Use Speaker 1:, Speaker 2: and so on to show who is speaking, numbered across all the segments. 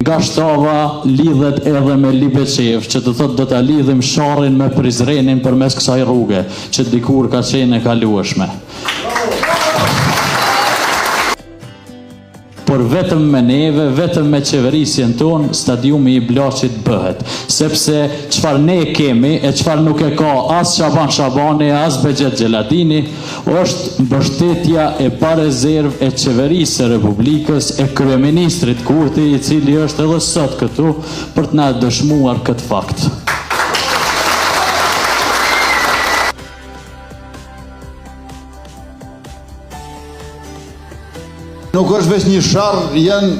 Speaker 1: nga Shtava lidhet edhe me Libeqev, që të thotë do ta lidhim Sharrin me Prizrenin përmes kësaj rruge, që dikur ka qenë e kalueshme. Por vetëm me neve, vetëm me qeverisjen tonë, stadiumi i Blaçit bëhet. Sepse çfarë ne kemi, e çfarë nuk e ka as Shaban Shabani, as Bexhet Xheladini, është mbështetja e pa rezervë e qeverisë së Republikës, e kryeministrit Kurti, i cili është edhe sot këtu për të na dëshmuar këtë fakt.
Speaker 2: Nuk është veç një sharr, janë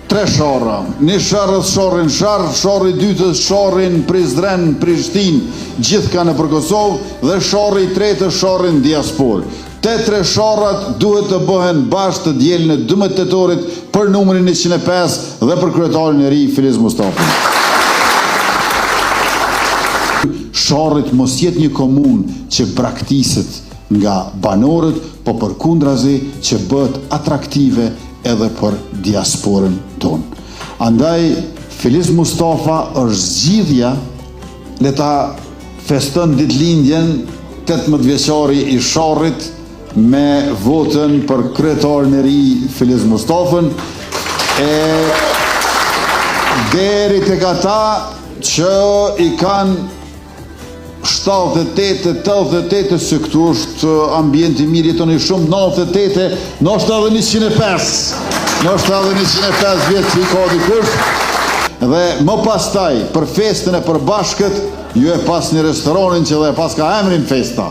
Speaker 2: 3 sharra. Një sharr është sharrin Sharr, sharri i dytë është sharrin Prizren, Prishtinë, gjithë kanë për Kosovë, dhe sharri i tretë është sharrin diasporë. Te 3 sharrat duhet të bëhen bashkë të dielën e 12 tetorit për numrin 105 dhe për kryetarin e ri Filiz Mustafin. Sharrit mos jetë një komunë që braktiset nga banorët, po përkundrazi që bëhet atraktive edhe për diasporën tonë. Andaj, Filiz Mustafa është zgjidhja, le ta feston ditëlindjen 18 vjeçari i Sharrit me votën për kryetarin e ri Filiz Mustafën, deri tek ata që i kanë 78 se këtu është ambienti mirë, jetoni shumë, 98, nështë edhe 105, nështë edhe 105 vjetë që i ka dikush, dhe më pastaj, për festën e përbashkët, ju e pas një restoranin që dhe pas ka emrin festa.